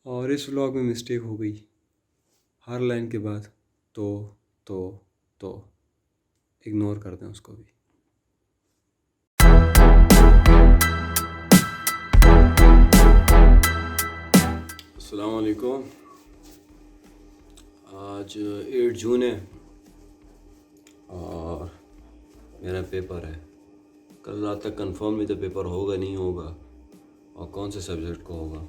और इस व्लॉग में मिस्टेक हो गई, हर लाइन के बाद तो तो इग्नोर कर दें उसको भी। अस्सलाम वालेकुम। आज 8 जून है और मेरा पेपर है। कल रात तक कंफर्म नहीं था पेपर होगा नहीं होगा और कौन से सब्जेक्ट को होगा,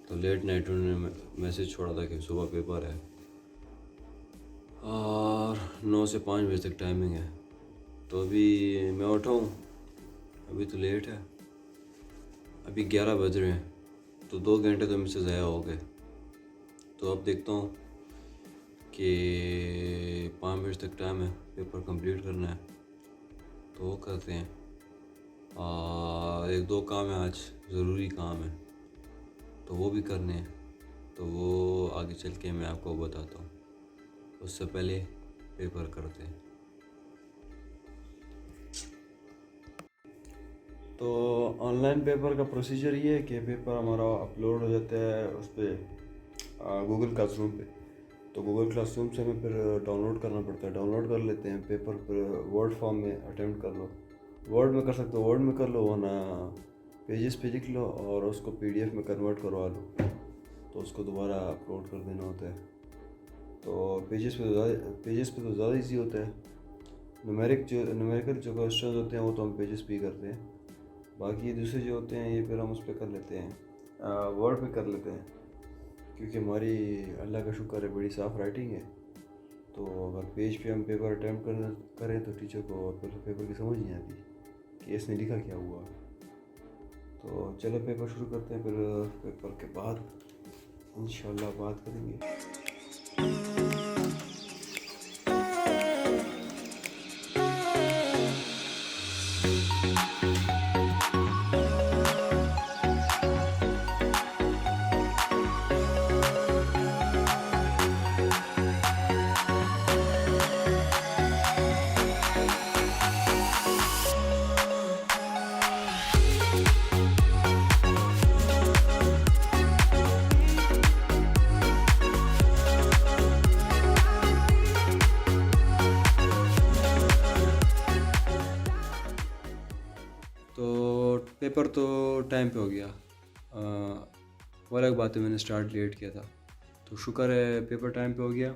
तो लेट नाइट उन्होंने मैसेज छोड़ा था कि सुबह पेपर है और 9 से 5 बजे तक टाइमिंग है। तो अभी मैं उठा हूँ, अभी तो लेट है, अभी 11 बज रहे हैं, तो 2 घंटे तो मुझसे ज़ाया हो गए। तो अब देखता हूँ कि 5 बजे तक टाइम है, पेपर कंप्लीट करना है तो वो करते हैं। और 1-2 काम है आज, ज़रूरी काम है तो वो भी करने हैं, तो वो आगे चल के मैं आपको बताता हूँ। उससे पहले पेपर करते हैं। तो ऑनलाइन पेपर का प्रोसीजर ये है कि पेपर हमारा अपलोड हो जाता है उस पर गूगल क्लासरूम पे। तो गूगल क्लासरूम से हमें फिर डाउनलोड करना पड़ता है, डाउनलोड कर लेते हैं पेपर पर वर्ड फॉर्म में अटेम्प्ट कर लो, वर्ड में कर सकते हो, वर्ड में कर लो वरना पेजेस पे लिख लो और उसको पीडीएफ में कन्वर्ट करवा लो, तो उसको दोबारा अपलोड कर देना होता है। तो पेजेस पे तो ज़्यादा इजी होता है। न्यूमेरिकल जो क्वेश्चन होते हैं वो तो हम पेजेस पे ही करते हैं, बाकी दूसरे जो होते हैं ये फिर हम उस पर कर लेते हैं, वर्ड पे कर लेते हैं, क्योंकि हमारी अल्लाह का शुक्र है बड़ी साफ़ राइटिंग है। तो अगर पेज पे हम पेपर अटैम्प्ट करें तो टीचर को फिर पेपर की समझ नहीं आती कि इसने लिखा क्या हुआ। तो चलो पेपर शुरू करते हैं, फिर पेपर के बाद इंशाल्लाह बात करेंगे। तो पेपर तो टाइम पे हो गया, वो अलग बात है मैंने स्टार्ट लेट किया था, तो शुक्र है पेपर टाइम पे हो गया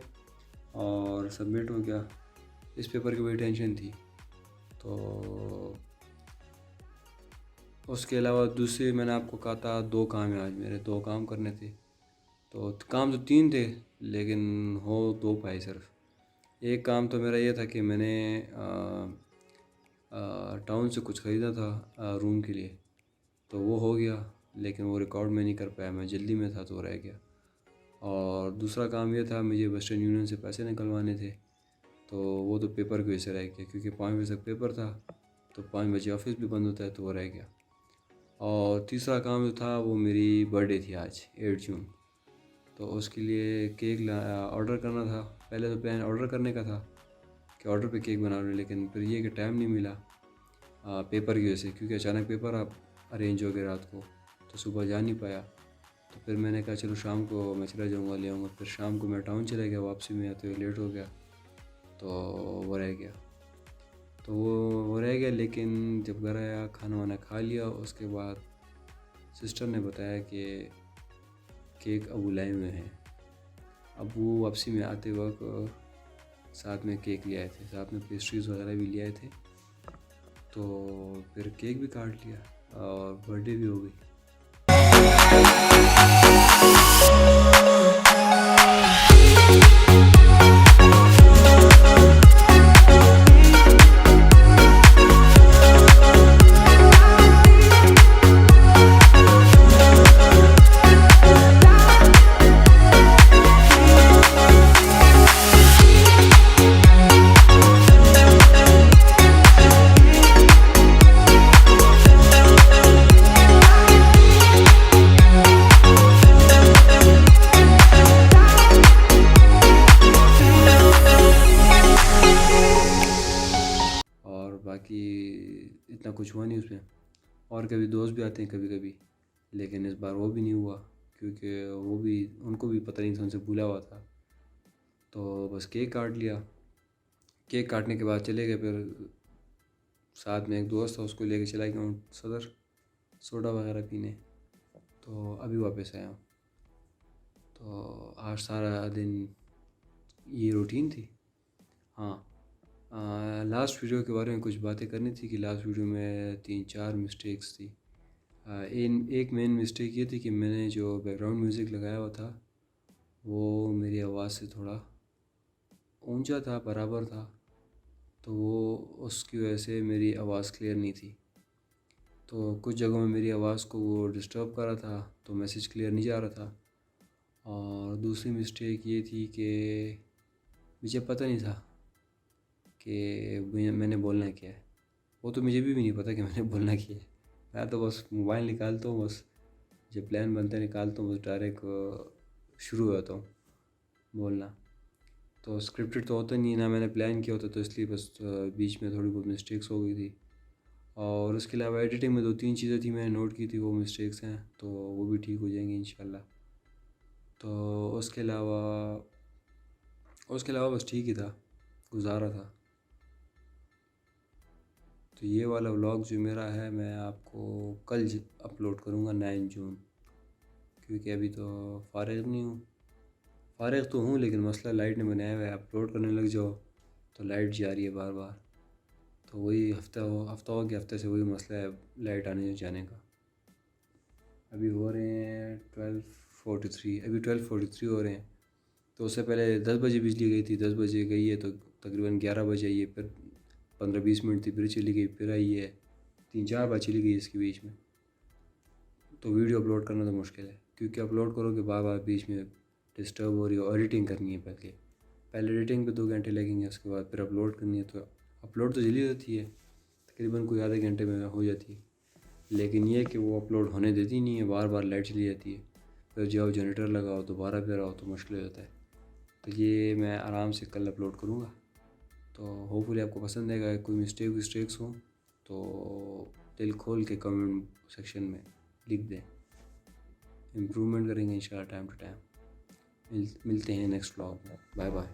और सबमिट हो गया। इस पेपर की बड़ी टेंशन थी। तो उसके अलावा दूसरे मैंने आपको कहा था 2 काम है आज मेरे, 2 काम करने थे। तो काम तो 3 थे लेकिन हो 2 पाए सिर्फ। एक काम तो मेरा ये था कि मैंने टाउन से कुछ ख़रीदा था रूम के लिए, तो वो हो गया, लेकिन वो रिकॉर्ड में नहीं कर पाया, मैं जल्दी में था तो रह गया। और दूसरा काम ये था, मुझे वेस्टर्न यूनियन से पैसे निकलवाने थे, तो वो तो पेपर की वजह से रह गया, क्योंकि 5 बजे तक पेपर था तो 5 बजे ऑफिस भी बंद होता है, तो वो रह गया। और तीसरा काम जो था वो मेरी बर्थडे थी आज 8 जून, तो उसके लिए केक ऑर्डर करना था। पहले तो प्लान ऑर्डर करने का था कि ऑर्डर पे केक बना लूँ, लेकिन फिर ये कि टाइम नहीं मिला पेपर की वजह से, क्योंकि अचानक पेपर आप अरेंज हो गए रात को, तो सुबह जा नहीं पाया। तो फिर मैंने कहा चलो शाम को मैं चला जाऊँगा ले आऊँगा। फिर शाम को मैं टाउन चला गया, वापसी में आते हुए लेट हो गया, तो वो रह गया। तो वो रह गया, लेकिन जब घर आया खाना वाना खा लिया, उसके बाद सिस्टर ने बताया कि केक अबू लाए हुए हैं। अबू वापसी में आते वक्त साथ में केक ले आए थे, साथ में पेस्ट्रीज़ वगैरह भी ले आए थे। तो फिर केक भी काट लिया और बर्थडे भी हो गई। बाकी इतना कुछ हुआ नहीं उसमें। और कभी दोस्त भी आते हैं कभी कभी, लेकिन इस बार वो भी नहीं हुआ क्योंकि वो भी उनको भी पता नहीं था, उनसे भूला हुआ था। तो बस केक काट लिया। केक काटने के बाद चले गए, फिर साथ में एक दोस्त था, उसको लेके चला गया हूँ सदर सोडा वगैरह पीने। तो अभी वापस आया हूँ। तो आज सारा दिन ये रूटीन थी। हाँ, लास्ट वीडियो के बारे में कुछ बातें करनी थी कि लास्ट वीडियो में 3-4 मिस्टेक्स थी। एक मेन मिस्टेक ये थी कि मैंने जो बैकग्राउंड म्यूज़िक लगाया हुआ था वो मेरी आवाज़ से थोड़ा ऊंचा था, बराबर था, तो वो उसकी वजह से मेरी आवाज़ क्लियर नहीं थी। तो कुछ जगहों में मेरी आवाज़ को वो डिस्टर्ब कर रहा था, तो मैसेज क्लियर नहीं जा रहा था। और दूसरी मिस्टेक ये थी कि मुझे पता नहीं था कि मैंने बोलना क्या है। वो तो मुझे भी नहीं पता कि मैंने बोलना क्या है। मैं तो बस मोबाइल निकालता हूँ, बस जब प्लान बनता है निकालता हूँ, बस डायरेक्ट शुरू हो जाता हूँ बोलना। तो स्क्रिप्टेड तो होता नहीं है, ना मैंने प्लान किया होता, तो इसलिए बस बीच में थोड़ी बहुत मिस्टेक्स हो गई थी। और उसके अलावा एडिटिंग में 2-3 चीज़ें थी मैंने नोट की थी, वो मिस्टेक्स हैं, तो वो भी ठीक हो जाएंगी इंशाल्लाह। तो उसके अलावा बस ठीक ही था, गुजारा था। तो ये वाला व्लॉग जो मेरा है मैं आपको कल अपलोड करूँगा 9 जून, क्योंकि अभी तो फ़ारिग नहीं हूँ। फ़ारिग तो हूँ लेकिन मसला लाइट ने बनाया हुआ है। अपलोड करने लग जाओ तो लाइट जा रही है बार बार। तो वही हफ़्ता हो गया, हफ़्ते से वही मसला है लाइट आने जाने का। अभी हो रहे हैं 12:43, अभी 12:43 हो रहे हैं। तो उससे पहले 10 बजे बिजली गई थी, 10 बजे गई है तो तकरीबन 11 बजे आई है, फिर 15-20 मिनट थी, फिर चली गई, फिर आई है, 3-4 बार चली गई इसके बीच में। तो वीडियो अपलोड करना तो मुश्किल है, क्योंकि अपलोड करोगे बार बार बीच में डिस्टर्ब हो रही है। एडिटिंग करनी है, पहले एडिटिंग पे 2 घंटे लगेंगे, उसके बाद फिर अपलोड करनी है। तो अपलोड तो जल्दी होती है, तकरीबन कोई आधे घंटे में हो जाती है, लेकिन ये कि वो अपलोड होने देती नहीं है, बार बार लाइट चली जाती है, फिर जाओ जनरेटर लगाओ, दोबारा फिर आओ, तो मुश्किल हो जाता है। तो ये मैं आराम से कल अपलोड करूँगा। तो होपफुली आपको पसंद आएगा। कोई मिस्टेक्स हों तो दिल खोल के कमेंट सेक्शन में लिख दें, इम्प्रूवमेंट करेंगे इंशाल्लाह टाइम टू टाइम। मिलते हैं नेक्स्ट व्लॉग में। Bye bye.